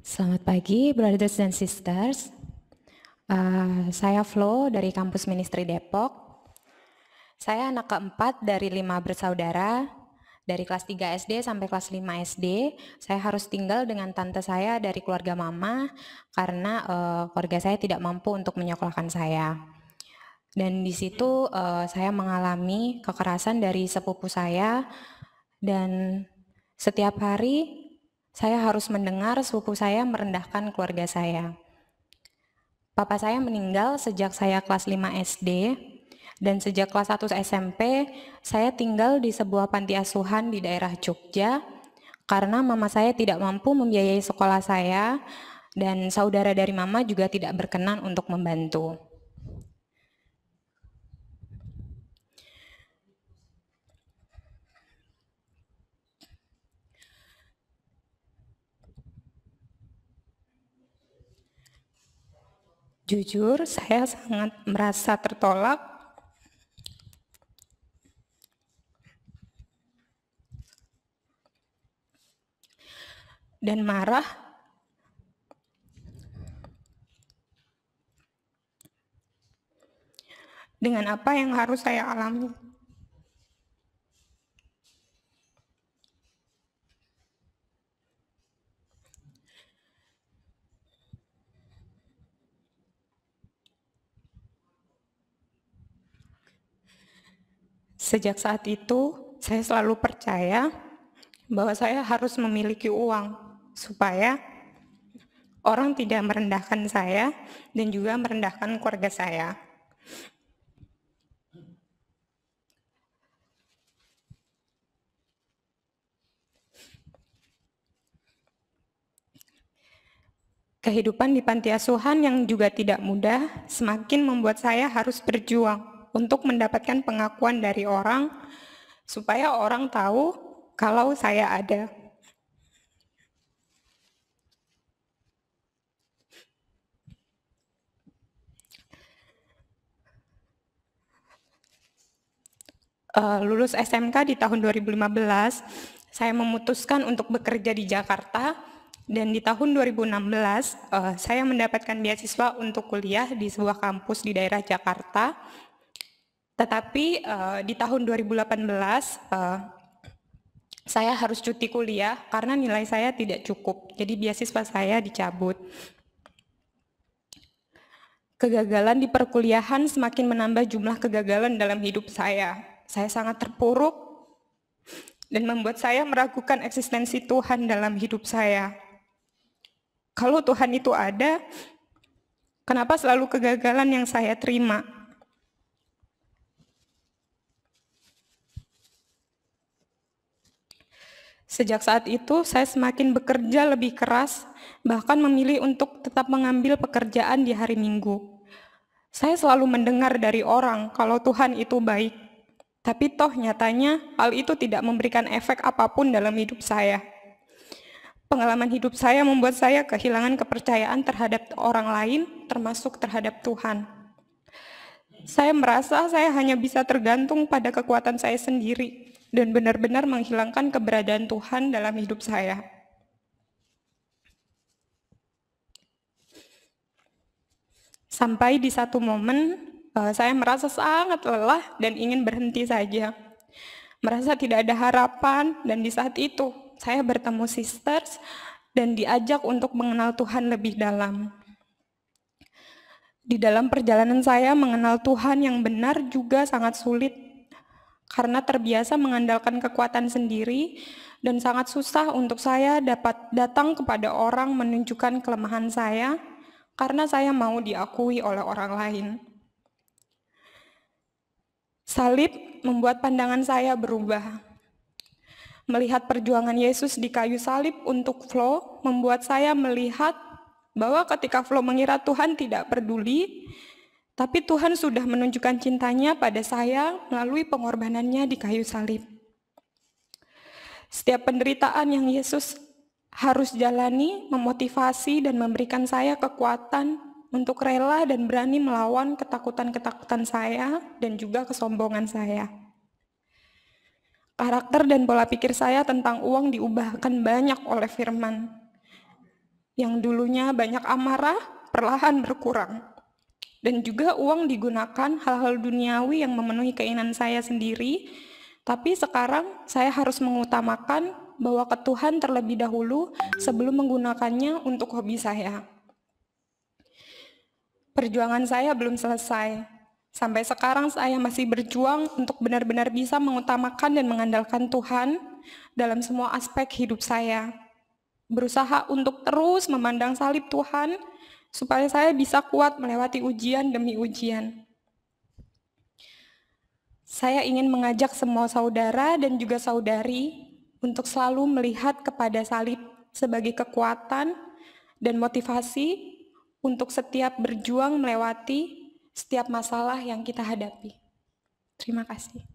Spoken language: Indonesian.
Selamat pagi, brothers and sisters. Saya Flo dari kampus Ministry Depok. Saya anak keempat dari 5 bersaudara. Dari kelas 3 SD sampai kelas 5 SD, saya harus tinggal dengan tante saya dari keluarga mama karena keluarga saya tidak mampu untuk menyekolahkan saya. Dan di situ saya mengalami kekerasan dari sepupu saya, dan setiap hari saya harus mendengar sepupu saya merendahkan keluarga saya. Papa saya meninggal sejak saya kelas 5 SD, dan sejak kelas 1 SMP, saya tinggal di sebuah panti asuhan di daerah Jogja, karena mama saya tidak mampu membiayai sekolah saya, dan saudara dari mama juga tidak berkenan untuk membantu. Jujur, saya sangat merasa tertolak dan marah dengan apa yang harus saya alami. Sejak saat itu, saya selalu percaya bahwa saya harus memiliki uang supaya orang tidak merendahkan saya dan juga merendahkan keluarga saya. Kehidupan di panti asuhan yang juga tidak mudah semakin membuat saya harus berjuang untuk mendapatkan pengakuan dari orang supaya orang tahu kalau saya ada. Lulus SMK di tahun 2015, saya memutuskan untuk bekerja di Jakarta, dan di tahun 2016 saya mendapatkan beasiswa untuk kuliah di sebuah kampus di daerah Jakarta. Tetapi di tahun 2018 saya harus cuti kuliah karena nilai saya tidak cukup, jadi beasiswa saya dicabut. Kegagalan di perkuliahan semakin menambah jumlah kegagalan dalam hidup saya. Saya sangat terpuruk dan membuat saya meragukan eksistensi Tuhan dalam hidup saya. Kalau Tuhan itu ada, kenapa selalu kegagalan yang saya terima? Sejak saat itu, saya semakin bekerja lebih keras, bahkan memilih untuk tetap mengambil pekerjaan di hari Minggu. Saya selalu mendengar dari orang kalau Tuhan itu baik, tapi toh nyatanya hal itu tidak memberikan efek apapun dalam hidup saya. Pengalaman hidup saya membuat saya kehilangan kepercayaan terhadap orang lain, termasuk terhadap Tuhan. Saya merasa saya hanya bisa tergantung pada kekuatan saya sendiri dan benar-benar menghilangkan keberadaan Tuhan dalam hidup saya. Sampai di satu momen, saya merasa sangat lelah dan ingin berhenti saja. Merasa tidak ada harapan, dan di saat itu saya bertemu sisters dan diajak untuk mengenal Tuhan lebih dalam. Di dalam perjalanan saya mengenal Tuhan yang benar juga sangat sulit, karena terbiasa mengandalkan kekuatan sendiri dan sangat susah untuk saya dapat datang kepada orang menunjukkan kelemahan saya karena saya mau diakui oleh orang lain. Salib membuat pandangan saya berubah. Melihat perjuangan Yesus di kayu salib untuk Flo membuat saya melihat bahwa ketika Flo mengira Tuhan tidak peduli, tapi Tuhan sudah menunjukkan cintanya pada saya melalui pengorbanannya di kayu salib. Setiap penderitaan yang Yesus harus jalani memotivasi dan memberikan saya kekuatan untuk rela dan berani melawan ketakutan-ketakutan saya dan juga kesombongan saya. Karakter dan pola pikir saya tentang uang diubahkan banyak oleh firman. yang dulunya banyak amarah perlahan berkurang. Dan juga uang digunakan hal-hal duniawi yang memenuhi keinginan saya sendiri, tapi sekarang saya harus mengutamakan bahwa ke Tuhan terlebih dahulu sebelum menggunakannya untuk hobi saya. Perjuangan saya belum selesai. Sampai sekarang saya masih berjuang untuk benar-benar bisa mengutamakan dan mengandalkan Tuhan dalam semua aspek hidup saya. Berusaha untuk terus memandang salib Tuhan, supaya saya bisa kuat melewati ujian demi ujian. Saya ingin mengajak semua saudara dan juga saudari untuk selalu melihat kepada salib sebagai kekuatan dan motivasi untuk setiap berjuang melewati setiap masalah yang kita hadapi. Terima kasih.